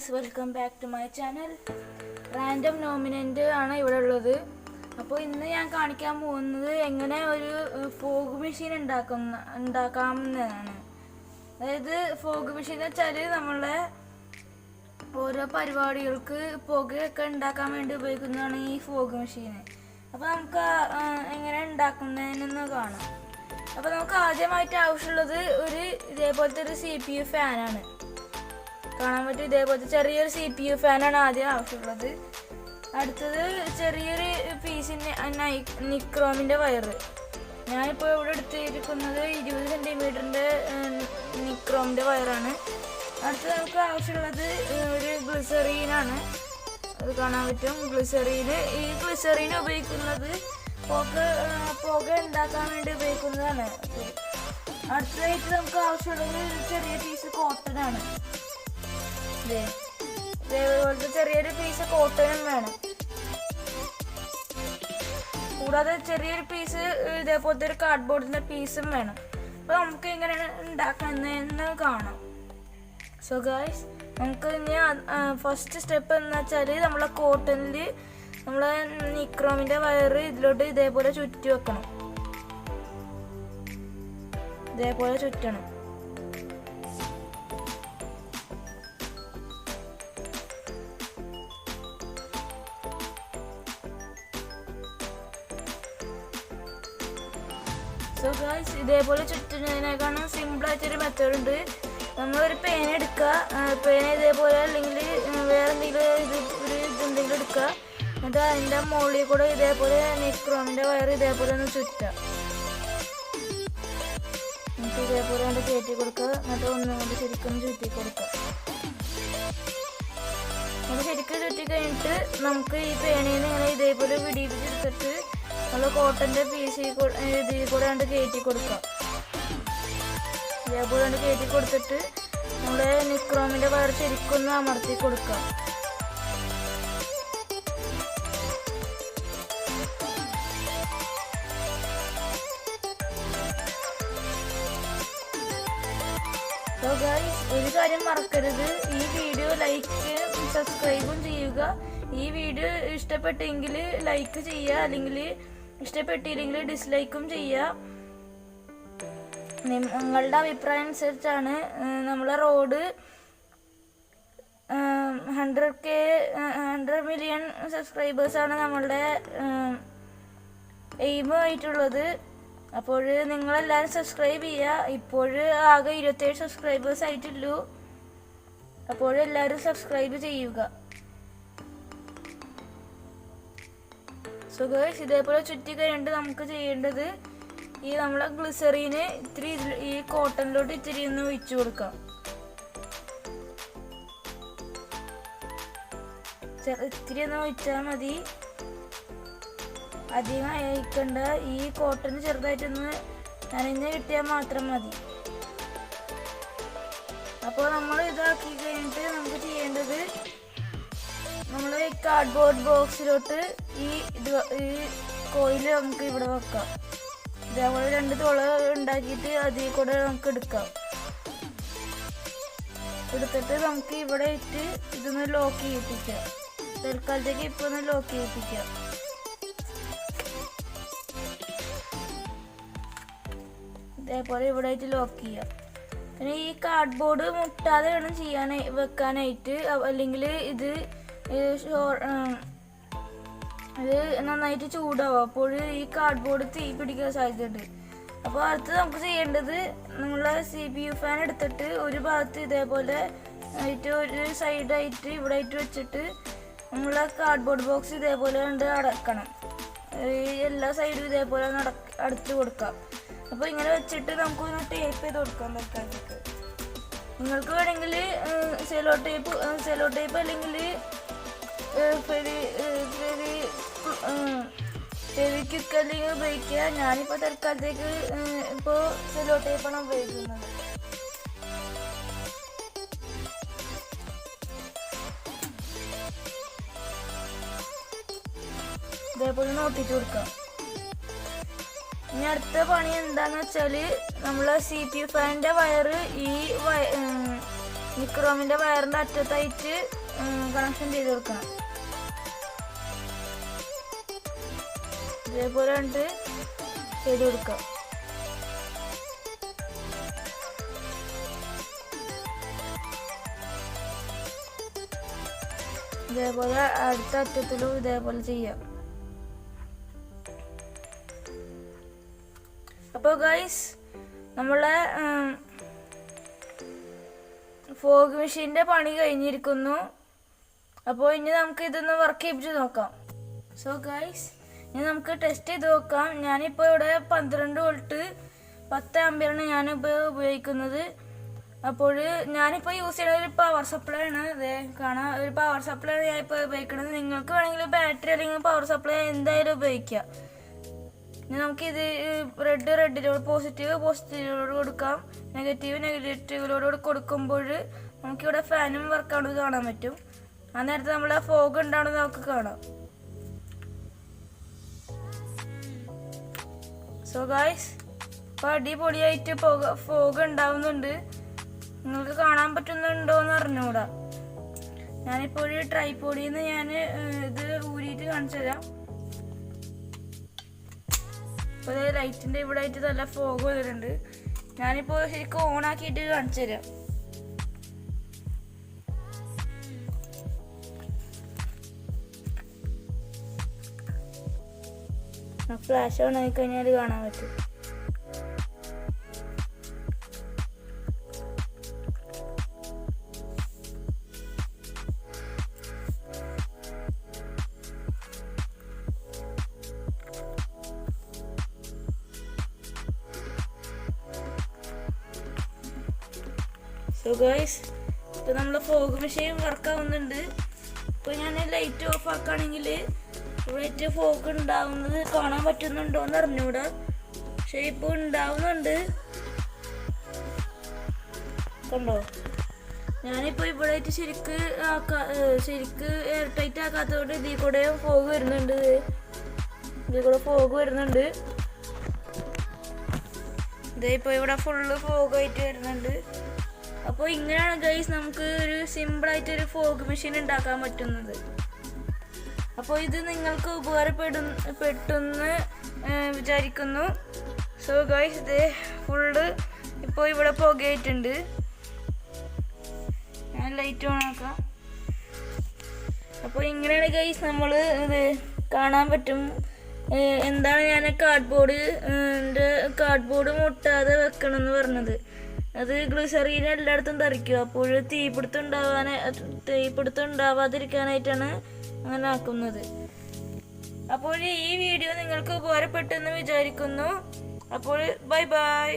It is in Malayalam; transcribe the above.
Guys, welcome back to my channel. Random നോമിനൻ്റ് ആണ് ഇവിടെ ഉള്ളത്. അപ്പോൾ ഇന്ന് ഞാൻ കാണിക്കാൻ പോകുന്നത് എങ്ങനെ ഒരു ഫോഗ് മെഷീൻ ഉണ്ടാക്കാമെന്നതാണ്. അതായത് ഫോഗ് മെഷീൻ എന്ന് വെച്ചാൽ നമ്മളെ ഓരോ പരിപാടികൾക്ക് പുകയൊക്കെ ഉണ്ടാക്കാൻ വേണ്ടി ഉപയോഗിക്കുന്നതാണ് ഈ ഫോഗ് മെഷീൻ. അപ്പോൾ നമുക്ക് എങ്ങനെ ഉണ്ടാക്കുന്നതിനൊന്ന് കാണാം. അപ്പോൾ നമുക്ക് ആദ്യമായിട്ട് ആവശ്യമുള്ളത് ഇതേപോലത്തെ ഒരു CPU ഫാനാണ്. കാണാൻ പറ്റും, ഇതേപോലത്തെ ചെറിയൊരു CPU ഫാനാണ് ആദ്യം ആവശ്യമുള്ളത്. അടുത്തത് ചെറിയൊരു പീസിൻ്റെ നിക്രോമിൻ്റെ വയറ്. ഞാനിപ്പോൾ ഇവിടെ എടുത്തിരിക്കുന്നത് 20 സെൻറ്റിമീറ്ററിൻ്റെ നിക്രോമിൻ്റെ വയറാണ്. അടുത്തത് നമുക്ക് ആവശ്യമുള്ളത് ഒരു ഗ്ലിസറീനാണ്. അത് കാണാൻ പറ്റും, ഗ്ലിസറീന്. ഈ ഗ്ലിസറീൻ ഉപയോഗിക്കുന്നത് പുക ഉണ്ടാക്കാൻ വേണ്ടി ഉപയോഗിക്കുന്നതാണ്. അടുത്തതായിട്ട് നമുക്ക് ആവശ്യമുള്ളത് ചെറിയ പീസ് കോട്ടനാണ്. ഇതേപോലത്തെ ചെറിയൊരു പീസ് കോട്ടനും വേണം. കൂടാതെ ചെറിയൊരു പീസ് ഇതേപോലത്തെ ഒരു കാർഡ്ബോർഡിൻ്റെ പീസും വേണം. അപ്പോൾ നമുക്ക് എങ്ങനെയാണ് ഉണ്ടാക്കുന്നതെന്ന് കാണാം. സോ ഗൈസ്, നമുക്ക് ഇനി ഫസ്റ്റ് സ്റ്റെപ്പ് എന്ന് വെച്ചാൽ നമ്മളെ കോട്ടനിൽ നമ്മളെ നിക്രോമിൻ്റെ വയറ് ഇതിലോട്ട് ഇതേപോലെ ചുറ്റി വെക്കണം. ഇതേപോലെ ചുറ്റണം. സോ ഗൈസ്, ഇതേപോലെ ചുറ്റുന്നതിനേക്കാളും സിമ്പിളായിട്ടൊരു മെത്തേഡ് ഉണ്ട്. നമ്മളൊരു പേന എടുക്കുക. പേന ഇതേപോലെ അല്ലെങ്കിൽ വേറെ എന്തെങ്കിലും ഇതെന്തെങ്കിലും എടുക്കുക. എന്നിട്ട് അതിൻ്റെ മുകളിൽ കൂടെ ഇതേപോലെ നിക്രോമിൻ്റെ വയർ ഇതേപോലെ ഒന്ന് ചുറ്റുക. എന്നിട്ട് ഇതേപോലെ കൊണ്ട് കയറ്റി കൊടുക്കുക. എന്നിട്ട് ഒന്നും കൊണ്ട് ശരിക്കും ചുറ്റി കൊടുക്കുക. അത് ശരിക്കും ചുറ്റി കഴിഞ്ഞിട്ട് നമുക്ക് ഈ പേനയിൽ ഇങ്ങനെ ഇതേപോലെ വിടിയിപ്പിച്ചെടുത്തിട്ട് നമ്മൾ കോട്ടൻ്റെ പീസിൽ ഇതിൽ കൂടെ കണ്ട് കയറ്റി കൊടുക്കുക. ഇതേപോലെ കണ്ട് കയറ്റി കൊടുത്തിട്ട് നമ്മുടെ നിക്രോമിൻ്റെ വയർ ശരിക്കൊന്ന് അമർത്തി കൊടുക്കുക. സോ ഗൈസ്, ഒരു കാര്യം മറക്കരുത്, ഈ വീഡിയോ ലൈക്കും സബ്സ്ക്രൈബും ചെയ്യുക. ഈ വീഡിയോ ഇഷ്ടപ്പെട്ടെങ്കിൽ ലൈക്ക് ചെയ്യുക, അല്ലെങ്കിൽ ഇഷ്ടപ്പെട്ടില്ലെങ്കിൽ ഡിസ്ലൈക്കും ചെയ്യുക. നിങ്ങളുടെ അഭിപ്രായം അനുസരിച്ചാണ്. നമ്മളെ റോഡ് 100 മില്യൺ സബ്സ്ക്രൈബേഴ്സാണ് നമ്മളുടെ എയിം ആയിട്ടുള്ളത്. അപ്പോൾ നിങ്ങളെല്ലാവരും സബ്സ്ക്രൈബ് ചെയ്യുക. ഇപ്പോൾ ആകെ 27 സബ്സ്ക്രൈബേഴ്സ് ആയിട്ടുള്ളൂ. അപ്പോൾ എല്ലാവരും സബ്സ്ക്രൈബ് ചെയ്യുക. സോ ഗൈസ്, ഇതേപോലെ ചുറ്റി കഴിഞ്ഞിട്ട് നമുക്ക് ചെയ്യേണ്ടത് ഈ നമ്മളെ ഗ്ലിസറീന് ഈ കോട്ടണിലോട്ട് ഇത്തിരി ഒന്ന് ഒഴിച്ചു കൊടുക്കാം. ഇത്തിരി ഒന്ന് ഒഴിച്ചാൽ മതി, അധികം അയക്കണ്ട. ഈ കോട്ടൺ ചെറുതായിട്ടൊന്ന് നനഞ്ഞ് കിട്ടിയാൽ മാത്രം മതി. അപ്പോൾ നമ്മൾ ഇതാക്കി കഴിഞ്ഞിട്ട് നമുക്ക് ചെയ്യേണ്ടത് നമ്മൾ ഈ കാർഡ്ബോർഡ് ബോക്സിലോട്ട് ഈ കോയിൽ നമുക്ക് ഇവിടെ വെക്കാം. ഇതേപോലെ 2 തുള ഉണ്ടാക്കിയിട്ട് അതിൽ കൂടെ നമുക്ക് എടുക്കാം. എടുത്തിട്ട് നമുക്ക് ഇവിടെ ഇട്ട് ഇതൊന്ന് ലോക്ക് ചെയ്യിപ്പിക്കാം. തൽക്കാലത്തേക്ക് ഇപ്പോൾ ഒന്ന് ലോക്ക് ചെയ്യിപ്പിക്കാം. ഇതേപോലെ ഇവിടെ ആയിട്ട് ലോക്ക് ചെയ്യാം. പിന്നെ ഈ കാർഡ്ബോർഡ് മുട്ടാതെ വേണം വെക്കാനായിട്ട്. അല്ലെങ്കിൽ ഇത് നന്നായിട്ട് ചൂടാവും. അപ്പോൾ ഈ കാർഡ്ബോർഡ് തീ പിടിക്കാൻ സാധ്യതയുണ്ട്. അപ്പോൾ അടുത്ത് നമുക്ക് ചെയ്യേണ്ടത് നമ്മളെ CPU ഫാൻ എടുത്തിട്ട് ഒരു ഭാഗത്ത് ഇതേപോലെ ആയിട്ട് ഒരു സൈഡായിട്ട് ഇവിടെ ആയിട്ട് വെച്ചിട്ട് നമ്മളെ കാർഡ്ബോർഡ് ബോക്സ് ഇതേപോലെ കൊണ്ട് അടക്കണം. എല്ലാ സൈഡും ഇതേപോലെ അടച്ചു കൊടുക്കാം. അപ്പോൾ ഇങ്ങനെ വെച്ചിട്ട് നമുക്കൊന്ന് ടേപ്പ് ചെയ്ത് കൊടുക്കാം തൽക്കാലത്തേക്ക്. നിങ്ങൾക്ക് വേണമെങ്കിൽ സെലോ ടേപ്പ് അല്ലെങ്കിൽ ഫെവിക്വിക്ക് അല്ലെങ്കിൽ ഉപയോഗിക്കുക. ഞാനിപ്പോൾ തൽക്കാലത്തേക്ക് ഇപ്പോൾ സെലോ ടേപ്പാണ് ഉപയോഗിക്കുന്നത്. ഇതേപോലെ ഒട്ടിച്ചു കൊടുക്കാം. ഇനി അടുത്ത പണി എന്താന്ന് വെച്ചാൽ നമ്മളെ CPU ഫാനിൻ്റെ വയറ് നിക്രോമിൻ്റെ വയറിൻ്റെ അറ്റത്തായിട്ട് കണക്ഷൻ ചെയ്ത് കൊടുക്കണം. ഇതേപോലെ കണ്ട് ചെയ്ത് കൊടുക്കാം. ഇതേപോലെ അടുത്ത അറ്റത്തിലും ഇതേപോലെ ചെയ്യാം. അപ്പോൾ ഗൈസ്, നമ്മളെ ഫോഗ് മെഷീൻ്റെ പണി കഴിഞ്ഞിരിക്കുന്നു. അപ്പോൾ ഇനി നമുക്ക് ഇതൊന്ന് വർക്ക് ചെയ്യിപ്പിച്ച് നോക്കാം. സോ ഗൈസ്, ഇനി നമുക്ക് ടെസ്റ്റ് ചെയ്ത് നോക്കാം. ഞാനിപ്പോൾ ഇവിടെ 12 വോൾട്ട് 10 ആമ്പിയറാണ് ഞാനിപ്പോൾ ഉപയോഗിക്കുന്നത്. അപ്പോൾ ഞാനിപ്പോൾ യൂസ് ചെയ്യുന്ന ഒരു പവർ സപ്ലൈ ആണ്. ഇതേ കാണാം, ഒരു പവർ സപ്ലൈ ആണ് ഞാനിപ്പോൾ ഉപയോഗിക്കുന്നത്. നിങ്ങൾക്ക് വേണമെങ്കിൽ ബാറ്ററി അല്ലെങ്കിൽ പവർ സപ്ലൈ എന്തായാലും ഉപയോഗിക്കാം. ഇനി നമുക്കിത് റെഡിലോട് പോസിറ്റീവിലോട് കൊടുക്കാം, നെഗറ്റീവിലോട് കൊടുക്കുമ്പോൾ നമുക്കിവിടെ ഫാനും വർക്കാവുന്നത് കാണാൻ പറ്റും. ആ നേരത്തെ നമ്മളെ ഫോഗ് ഉണ്ടാവുന്നത് നമുക്ക് കാണാം. സോ ഗായ്സ്, ഇപ്പോൾ അടിപൊളിയായിട്ട് ഫോഗ് ഉണ്ടാവുന്നുണ്ട്. നിങ്ങൾക്ക് കാണാൻ പറ്റുന്നുണ്ടോ എന്ന് അറിഞ്ഞൂടാ. ഞാനിപ്പോൾ ഒരു ട്രൈപോഡിൽ നിന്ന് ഞാൻ ഇത് ഊരിയിട്ട് കാണിച്ചു തരാം. ഇപ്പോൾ ലൈറ്റിൻ്റെ ഇവിടെ ആയിട്ട് നല്ല ഫോഗ് വരുന്നുണ്ട്. ഞാനിപ്പോൾ ശരിക്കും ഓണാക്കിയിട്ട് കാണിച്ചു തരാം. ഫ്ലാഷ് ഓൺ ആയി കഴിഞ്ഞാൽ കാണാൻ പറ്റും. സോ ഗൈസ്, ഇപ്പോൾ നമ്മൾ ഫോഗ് മെഷീൻ വർക്കാവുന്നുണ്ട്. ഇപ്പോൾ ഞാൻ ലൈറ്റ് ഓഫ് ആക്കുകയാണെങ്കിൽ ഇവിടെ ഫോഗ് ഉണ്ടാവുന്നത് കാണാൻ പറ്റുന്നുണ്ടോ എന്ന് അറിഞ്ഞൂടാ. പക്ഷെ ഇപ്പോൾ ഉണ്ടാവുന്നുണ്ട്, കണ്ടോ? ഞാനിപ്പോൾ ഇവിടെ ശരിക്ക് എയർ ടൈറ്റ് ആക്കാത്തതുകൊണ്ട് ഇതിൽ കൂടെ ഫോഗ് വരുന്നുണ്ട്. ഇതേ ഇപ്പോൾ ഇവിടെ ഫുള്ള് ഫോഗായിട്ട് വരുന്നുണ്ട്. അപ്പോൾ ഇങ്ങനെയാണ് ഗൈസ് നമുക്ക് ഒരു സിമ്പിളായിട്ടൊരു ഫോഗ് മെഷീൻ ഉണ്ടാക്കാൻ പറ്റുന്നത്. അപ്പോൾ ഇത് നിങ്ങൾക്ക് ഉപകാരപ്പെട്ടെന്ന് വിചാരിക്കുന്നു. സോ ഗൈസ്, ഇത് ഫുള്ള് ഇപ്പോൾ ഇവിടെ പുകയായിട്ടുണ്ട്. ഞാൻ ലൈറ്റ് ഓൺ ആക്കാം. അപ്പോൾ ഇങ്ങനെയാണ് ഗൈസ് നമ്മൾ ഇത് കാണാൻ പറ്റും. എന്താണ് ഞാൻ കാർഡ്ബോർഡ് മുട്ടാതെ വെക്കണം എന്ന് പറഞ്ഞത്. അത് ഗ്ലിസറീൻ എല്ലായിടത്തും തെറിക്കും. അപ്പോൾ തീപിടുത്തം ഉണ്ടാവാതിരിക്കാനായിട്ടാണ് അങ്ങനെ ആക്കുന്നത്. അപ്പോൾ ഈ വീഡിയോ നിങ്ങൾക്ക് ഉപകാരപ്പെട്ടെന്ന് വിചാരിക്കുന്നു. അപ്പോൾ ബൈ ബൈ.